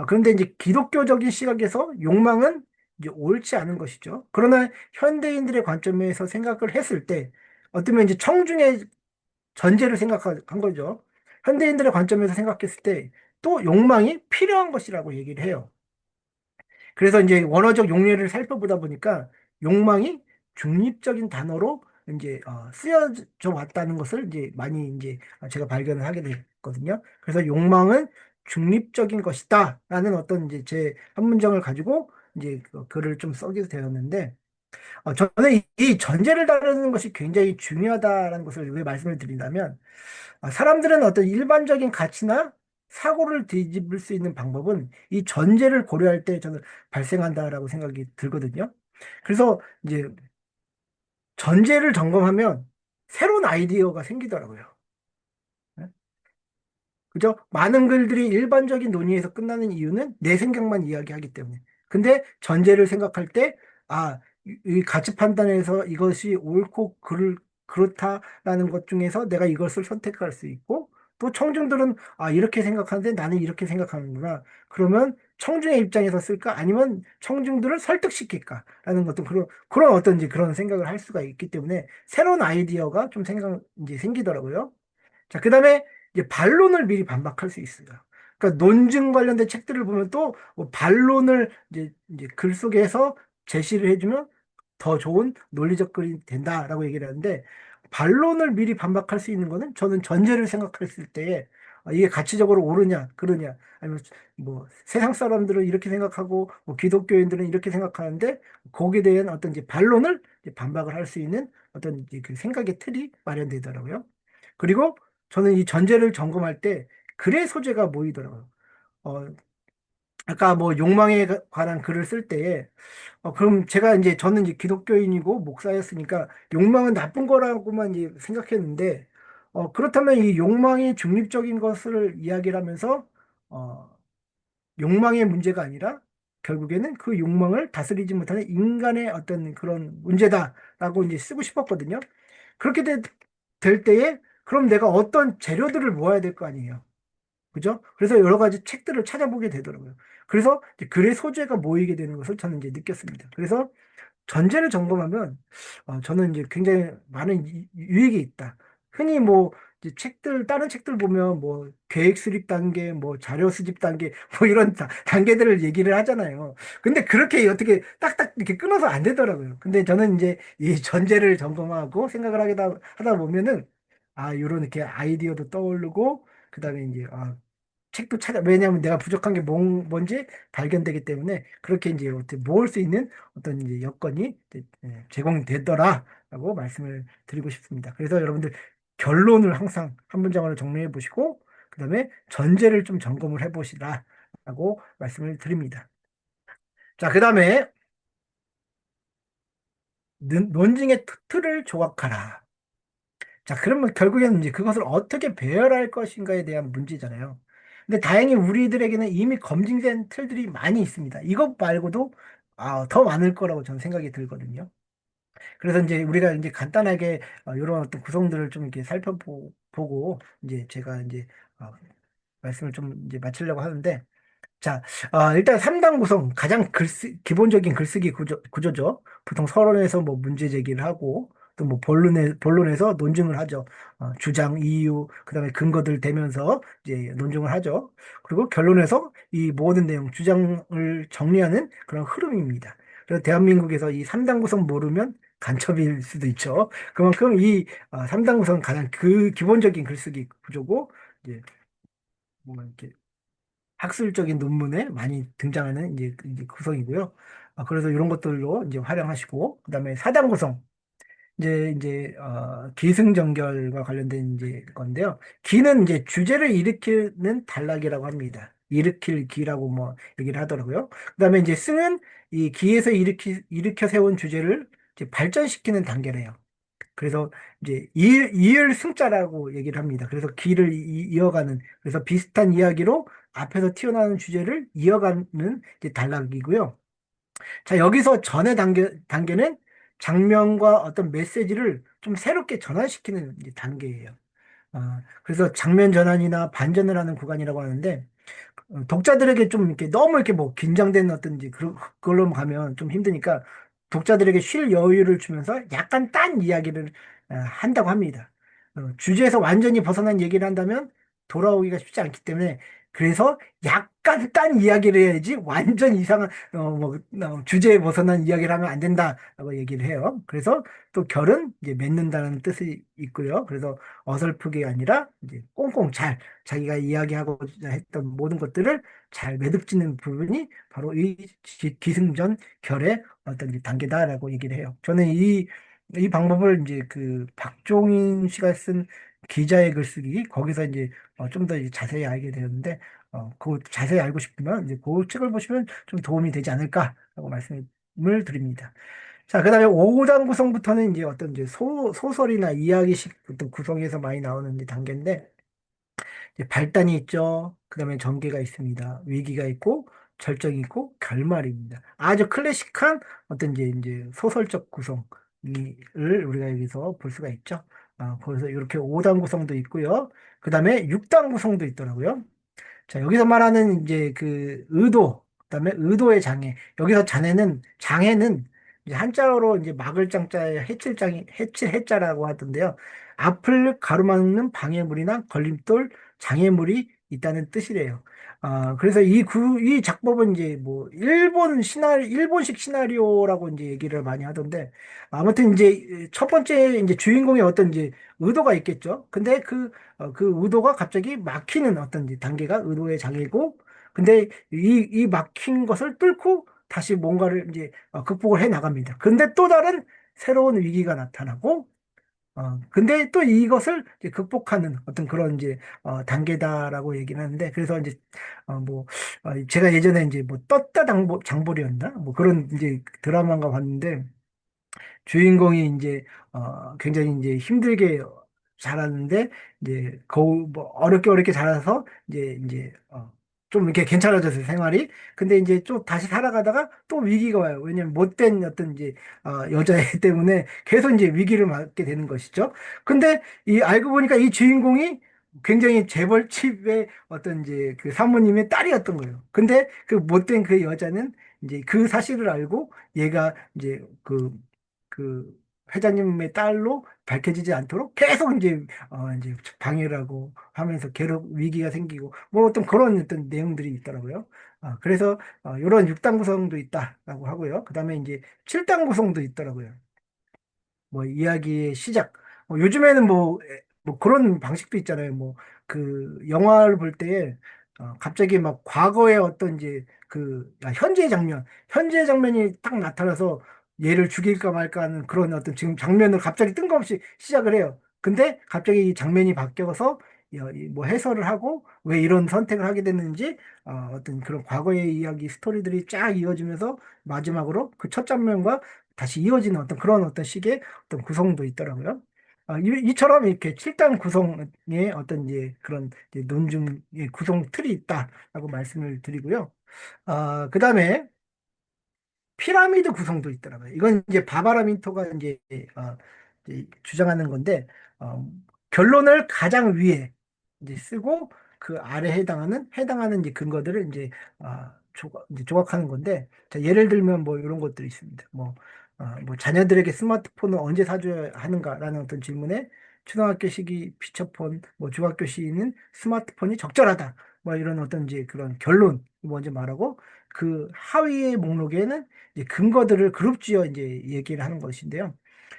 그런데 이제 기독교적인 시각에서 욕망은 이제 옳지 않은 것이죠. 그러나 현대인들의 관점에서 생각을 했을 때 어쩌면 이제 청중의 전제를 생각한 거죠. 현대인들의 관점에서 생각했을 때 또 욕망이 필요한 것이라고 얘기를 해요. 그래서 이제 원어적 용례를 살펴보다 보니까 욕망이 중립적인 단어로 이제 쓰여져 왔다는 것을 이제 많이 이제 제가 발견을 하게 됐거든요. 그래서 욕망은 중립적인 것이다라는 어떤 이제 제 한 문장을 가지고 이제 그 글을 좀 써게 되었는데 저는 이 전제를 다루는 것이 굉장히 중요하다라는 것을 왜 말씀을 드린다면 사람들은 어떤 일반적인 가치나 사고를 뒤집을 수 있는 방법은 이 전제를 고려할 때 저는 발생한다라고 생각이 들거든요. 그래서 이제 전제를 점검하면 새로운 아이디어가 생기더라고요. 네? 그죠? 많은 글들이 일반적인 논의에서 끝나는 이유는 내 생각만 이야기하기 때문에. 근데 전제를 생각할 때 이 가치 판단에서 이것이 옳고 그렇다라는 것 중에서 내가 이것을 선택할 수 있고, 또 청중들은 이렇게 생각하는데 나는 이렇게 생각하는구나. 그러면 청중의 입장에서 쓸까? 아니면 청중들을 설득시킬까?라는 것도 그런 어떤지 그런 생각을 할 수가 있기 때문에 새로운 아이디어가 좀 이제 생기더라고요. 자, 그다음에 이제 반론을 미리 반박할 수 있어요. 그러니까 논증 관련된 책들을 보면 또뭐 반론을 이제 글 속에서 제시를 해주면 더 좋은 논리적 글이 된다라고 얘기를 하는데, 반론을 미리 반박할 수 있는 거는 저는 전제를 생각했을 때에 이게 가치적으로 옳으냐 그러냐, 아니면 뭐 세상 사람들은 이렇게 생각하고 뭐 기독교인들은 이렇게 생각하는데 거기에 대한 어떤 이제 반론을 이제 반박을 할 수 있는 어떤 이제 그 생각의 틀이 마련되더라고요. 그리고 저는 이 전제를 점검할 때 글의 소재가 모이더라고요. 어, 아까 뭐 욕망에 관한 글을 쓸 때에 그럼 제가 이제 저는 이제 기독교인이고 목사였으니까 욕망은 나쁜 거라고만 이제 생각했는데, 그렇다면 이 욕망이 중립적인 것을 이야기를 하면서 어, 욕망의 문제가 아니라 결국에는 그 욕망을 다스리지 못하는 인간의 어떤 그런 문제다라고 이제 쓰고 싶었거든요. 그렇게 될 때에 그럼 내가 어떤 재료들을 모아야 될 거 아니에요. 그죠? 그래서 여러 가지 책들을 찾아보게 되더라고요. 그래서 이제 글의 소재가 모이게 되는 것을 저는 이제 느꼈습니다. 그래서 전제를 점검하면 저는 이제 굉장히 많은 유익이 있다. 흔히 뭐 이제 다른 책들 보면 뭐 계획 수립 단계, 뭐 자료 수집 단계, 뭐 이런 단계들을 얘기를 하잖아요. 근데 그렇게 어떻게 딱딱 이렇게 끊어서 안 되더라고요. 근데 저는 이제 이 전제를 점검하고 생각을 하다 보면은 요런 이렇게 아이디어도 떠오르고, 그다음에 이제 책도 왜냐하면 내가 부족한 게 뭔지 발견되기 때문에 그렇게 이제 어떻게 모을 수 있는 어떤 이제 여건이 이제, 제공되더라라고 말씀을 드리고 싶습니다. 그래서 여러분들 결론을 항상 한 문장으로 정리해 보시고, 그다음에 전제를 좀 점검을 해 보시라라고 말씀을 드립니다. 자, 그다음에 논증의 틀을 조각하라. 자, 그러면 결국에는 이제 그것을 어떻게 배열할 것인가에 대한 문제잖아요. 근데 다행히 우리들에게는 이미 검증된 틀들이 많이 있습니다. 이것 말고도 더 많을 거라고 저는 생각이 들거든요. 그래서 이제 우리가 이제 간단하게 이런 어떤 구성들을 좀 이렇게 살펴보고 이제 제가 이제 어, 말씀을 좀 이제 마치려고 하는데, 자, 일단 3단 구성, 가장 기본적인 글쓰기 구조죠. 보통 서론에서 뭐 문제 제기를 하고, 또 뭐 본론에서 논증을 하죠. 주장, 이유, 그다음에 근거들 대면서 이제 논증을 하죠. 그리고 결론에서 이 모든 내용, 주장을 정리하는 그런 흐름입니다. 그래서 대한민국에서 이 3단 구성 모르면 간첩일 수도 있죠. 그만큼 이 3단 구성은 가장 기본적인 글쓰기 구조고, 이제 뭐 이렇게 학술적인 논문에 많이 등장하는 이제 구성이고요. 그래서 이런 것들로 이제 활용하시고, 그다음에 사단 구성. 기승전결과 관련된 이제 건데요. 기는 이제 주제를 일으키는 단락이라고 합니다. 일으킬 기라고 뭐 얘기를 하더라고요. 그다음에 이제 승은 이 기에서 일으켜 세운 주제를 이제 발전시키는 단계래요. 그래서 이제 이을 승자라고 얘기를 합니다. 그래서 기를 이어가는, 그래서 비슷한 이야기로 앞에서 튀어나오는 주제를 이어가는 이제 단락이고요. 자, 여기서 전의 단계는 장면과 어떤 메시지를 좀 새롭게 전환시키는 이제 단계예요. 그래서 장면 전환이나 반전을 하는 구간이라고 하는데, 독자들에게 좀 이렇게 너무 이렇게 뭐 긴장된 어떤지 그걸로 가면 좀 힘드니까 독자들에게 쉴 여유를 주면서 약간 딴 이야기를 한다고 합니다. 주제에서 완전히 벗어난 얘기를 한다면 돌아오기가 쉽지 않기 때문에, 그래서 약간 딴 이야기를 해야지 완전 이상한 주제에 벗어난 이야기를 하면 안 된다라고 얘기를 해요. 그래서 또 결은 이제 맺는다는 뜻이 있고요. 그래서 어설프게 아니라 이제 꽁꽁 잘 자기가 이야기하고자 했던 모든 것들을 잘 매듭짓는 부분이 바로 이 기승전 결의 어떤 이제 단계다라고 얘기를 해요. 저는 이 방법을 이제 그 박종인 씨가 쓴 기자의 글쓰기 거기서 이제 좀 더 자세히 알게 되었는데, 그 자세히 알고 싶으면 이제 그 책을 보시면 좀 도움이 되지 않을까라고 말씀을 드립니다. 자, 그다음에 5단 구성부터는 이제 어떤 이제 소설이나 이야기식 어떤 구성에서 많이 나오는 이제 단계인데, 이제 발단이 있죠. 그다음에 전개가 있습니다. 위기가 있고, 절정이 있고 결말입니다. 아주 클래식한 어떤 이제 소설적 구성을 우리가 여기서 볼 수가 있죠. 그래서 이렇게 5단 구성도 있고요. 그 다음에 6단 구성도 있더라고요. 자, 여기서 말하는 이제 그 의도, 그다음에 의도의 장애. 여기서 장애는 이제 한자어로 이제 막을 장자에 해칠 해자라고 하던데요. 앞을 가로막는 방해물이나 걸림돌, 장애물이 있다는 뜻이래요. 그래서 이 작법은 이제 뭐 일본식 시나리오라고 이제 얘기를 많이 하던데, 아무튼 이제 첫 번째 이제 주인공의 어떤 이제 의도가 있겠죠. 근데 그 의도가 갑자기 막히는 어떤 이제 단계가 의도의 장애고, 근데 이 막힌 것을 뚫고 다시 뭔가를 이제 극복을 해 나갑니다. 근데 또 다른 새로운 위기가 나타나고, 근데 또 이것을 이제 극복하는 어떤 그런 이제 단계다라고 얘기를 하는데, 그래서 이제 뭐 제가 예전에 이제 뭐 떴다 장보리였나 뭐 그런 이제 드라마가 봤는데, 주인공이 이제 굉장히 이제 힘들게 자랐는데, 이제 거우 뭐 어렵게 자라서 좀 이렇게 괜찮아졌어요, 생활이. 근데 이제 좀 다시 살아가다가 또 위기가 와요. 왜냐면 못된 어떤 이제 여자애 때문에 계속 이제 위기를 맞게 되는 것이죠. 근데 이 알고 보니까 이 주인공이 굉장히 재벌집의 어떤 이제 그 사모님의 딸이었던 거예요. 근데 그 못된 그 여자는 이제 그 사실을 알고, 얘가 이제 그 회장님의 딸로 밝혀지지 않도록 계속 이제 방해를 하고 하면서 괴롭 위기가 생기고 뭐 어떤 그런 어떤 내용들이 있더라고요. 그래서 이런 6단 구성도 있다라고 하고요. 그다음에 이제 7단 구성도 있더라고요. 뭐 이야기의 시작. 요즘에는 뭐 그런 방식도 있잖아요. 뭐 그 영화를 볼 때 갑자기 막 과거의 어떤 이제 현재 장면이 딱 나타나서 얘를 죽일까 말까 하는 그런 어떤 지금 장면을 갑자기 뜬금없이 시작을 해요. 근데 갑자기 이 장면이 바뀌어서 뭐 해설을 하고 왜 이런 선택을 하게 됐는지, 어떤 그런 과거의 이야기 스토리들이 쫙 이어지면서 마지막으로 그 첫 장면과 다시 이어지는 어떤 그런 어떤 식의 어떤 구성도 있더라고요. 이처럼 이렇게 7단 구성의 어떤 이제 그런 이제 논중의 구성 틀이 있다라고 말씀을 드리고요. 그다음에 피라미드 구성도 있더라고요. 이건 이제 바바라 민토가 이제 주장하는 건데, 어, 결론을 가장 위에 이제 쓰고 그 아래 해당하는 이제 근거들을 이제 조각하는 건데, 자, 예를 들면 뭐 이런 것들이 있습니다. 뭐 자녀들에게 스마트폰을 언제 사줘야 하는가라는 어떤 질문에 초등학교 시기 피처폰, 뭐 중학교 시기는 스마트폰이 적절하다. 뭐 이런 어떤 이제 그런 결론 먼저 말하고, 그 하위의 목록에는 이제 근거들을 그룹지어 이제 얘기를 하는 것인데요.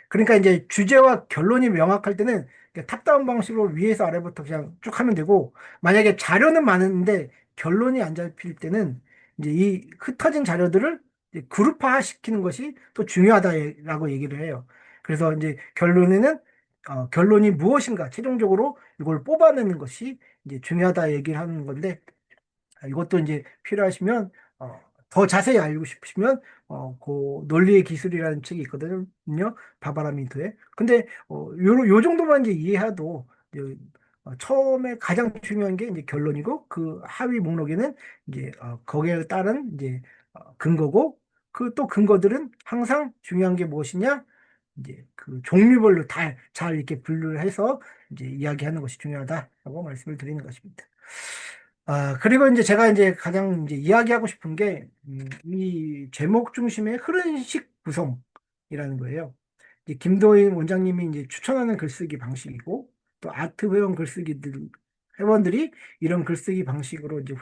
그러니까 이제 주제와 결론이 명확할 때는 그냥 탑다운 방식으로 위에서 아래부터 그냥 쭉 하면 되고, 만약에 자료는 많은데 결론이 안 잡힐 때는 이제 이 흩어진 자료들을 이제 그룹화 시키는 것이 또 중요하다라고 얘기를 해요. 그래서 이제 결론이 무엇인가 최종적으로 이걸 뽑아내는 것이 이제 중요하다 얘기를 하는 건데, 이것도 이제 필요하시면 더 자세히 알고 싶으시면 그 논리의 기술이라는 책이 있거든요. 바바라 민트의. 근데 요 정도만 이제 이해해도 이제, 처음에 가장 중요한 게 이제 결론이고, 그 하위 목록에는 이제 거기에 따른 이제 근거고, 그 또 근거들은 항상 중요한 게 무엇이냐? 이제 그 종류별로 다 잘 이렇게 분류를 해서 이제 이야기하는 것이 중요하다라고 말씀을 드리는 것입니다. 그리고 이제 제가 이제 가장 이제 이야기하고 싶은 게, 이 제목 중심의 흐른식 구성이라는 거예요. 이제 김도인 원장님이 이제 추천하는 글쓰기 방식이고, 또 아트 회원들이 이런 글쓰기 방식으로 이제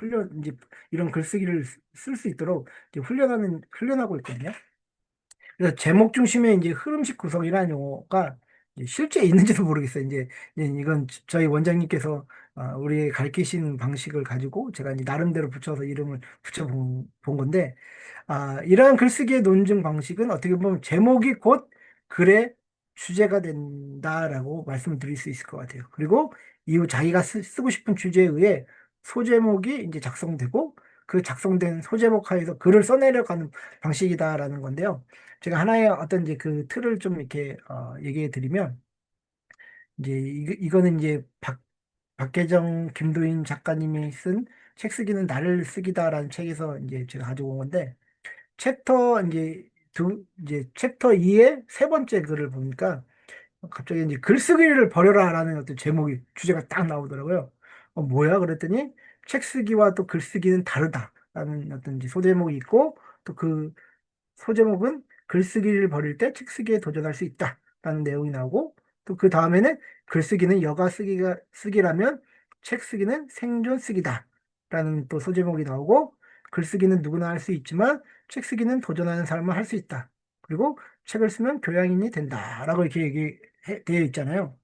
이런 글쓰기를 쓸 수 있도록 이제 훈련하고 있거든요. 그래서 제목 중심의 이제 흐름식 구성이라는 용어가 이제 실제 있는지도 모르겠어요. 이제 이건 저희 원장님께서 우리 가르치시는 방식을 가지고 제가 이제 나름대로 붙여서 이름을 붙여본 건데, 이러한 글쓰기의 논증 방식은 어떻게 보면 제목이 곧 글의 주제가 된다라고 말씀을 드릴 수 있을 것 같아요. 그리고 이후 자기가 쓰고 싶은 주제에 의해 소제목이 이제 작성되고, 그 작성된 소제목 하에서 글을 써내려가는 방식이다라는 건데요. 제가 하나의 어떤 이제 그 틀을 좀 이렇게 얘기해 드리면, 이제 이거는 이제 박계정, 김도인 작가님이 쓴 책 쓰기는 나를 쓰기다라는 책에서 이제 제가 가지고 온 건데 챕터 이제 챕터 2의 세 번째 글을 보니까 갑자기 이제 글쓰기를 버려라라는 어떤 제목이 주제가 딱 나오더라고요. 뭐야? 그랬더니 책 쓰기와 또 글쓰기는 다르다라는 어떤 이제 소제목이 있고 또 그 소제목은 글쓰기를 버릴 때 책 쓰기에 도전할 수 있다라는 내용이 나오고 또 그 다음에는 글쓰기는 여가 쓰기라면 책 쓰기는 생존 쓰기다라는 또 소제목이 나오고 글쓰기는 누구나 할 수 있지만 책 쓰기는 도전하는 사람은 할 수 있다. 그리고 책을 쓰면 교양인이 된다라고 이렇게 되어 있잖아요.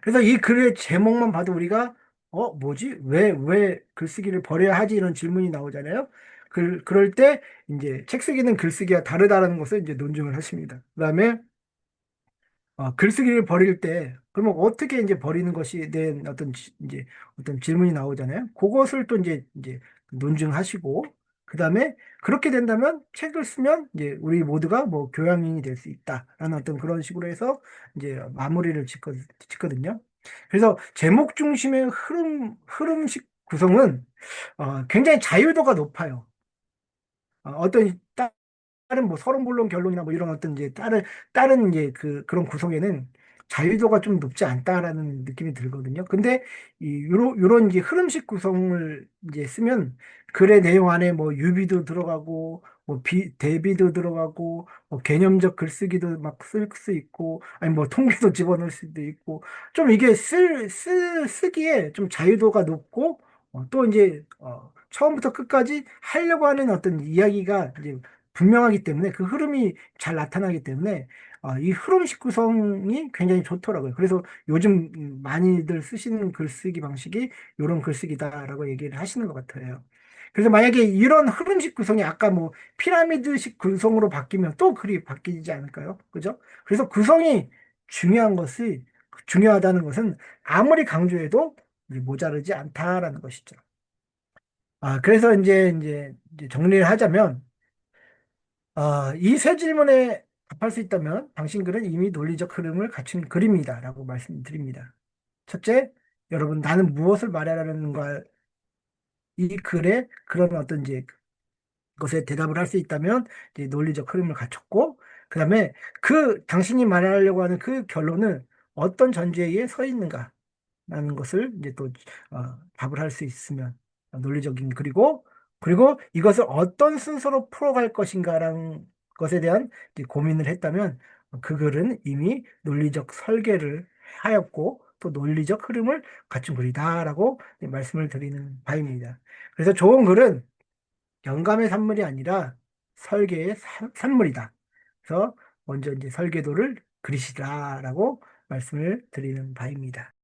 그래서 이 글의 제목만 봐도 우리가 뭐지? 왜 글쓰기를 버려야 하지? 이런 질문이 나오잖아요. 그럴 때 이제 책 쓰기는 글쓰기와 다르다는 것을 이제 논증을 하십니다. 그다음에 글쓰기를 버릴 때 그러면 어떻게 이제 버리는 것에 대한 이제 어떤 질문이 나오잖아요. 그것을 또 이제 논증하시고 그다음에 그렇게 된다면 책을 쓰면 이제 우리 모두가 뭐 교양인이 될 수 있다라는 어떤 그런 식으로 해서 이제 마무리를 짓거든요. 그래서 제목 중심의 흐름식 구성은 굉장히 자유도가 높아요. 어떤 다른 뭐 서론본론 결론이나 뭐 이런 어떤 이제 다른 이제 그런 구성에는 자유도가 좀 높지 않다라는 느낌이 들거든요. 근데 요런 이제 흐름식 구성을 이제 쓰면 글의 내용 안에 뭐 유비도 들어가고 뭐 대비도 들어가고 뭐 개념적 글쓰기도 막 쓸 수 있고 아니 뭐 통계도 집어넣을 수도 있고 좀 이게 쓰기에 좀 자유도가 높고 또 이제 처음부터 끝까지 하려고 하는 어떤 이야기가 이제 분명하기 때문에 그 흐름이 잘 나타나기 때문에 이 흐름식 구성이 굉장히 좋더라고요. 그래서 요즘 많이들 쓰시는 글쓰기 방식이 이런 글쓰기다라고 얘기를 하시는 것 같아요. 그래서 만약에 이런 흐름식 구성이 아까 뭐 피라미드식 구성으로 바뀌면 또 글이 바뀌지 않을까요? 그죠? 그래서 구성이 중요한 것이 중요하다는 것은 아무리 강조해도 모자르지 않다라는 것이죠. 그래서 이제 정리를 하자면 이 세 질문에 답할 수 있다면 당신 글은 이미 논리적 흐름을 갖춘 글입니다라고 말씀드립니다. 첫째, 여러분 나는 무엇을 말하려는가 이 글에 그런 어떤 이제 것에 대답을 할 수 있다면 이제 논리적 흐름을 갖췄고 그다음에 그 당신이 말하려고 하는 그 결론은 어떤 전제에 서 있는가 라는 것을 이제 또 답을 할 수 있으면 논리적인 그리고 이것을 어떤 순서로 풀어갈 것인가라는 것에 대한 이제 고민을 했다면 그 글은 이미 논리적 설계를 하였고 또 논리적 흐름을 갖춘 글이다라고 말씀을 드리는 바입니다. 그래서 좋은 글은 영감의 산물이 아니라 설계의 산물이다. 그래서 먼저 이제 설계도를 그리시라라고 말씀을 드리는 바입니다.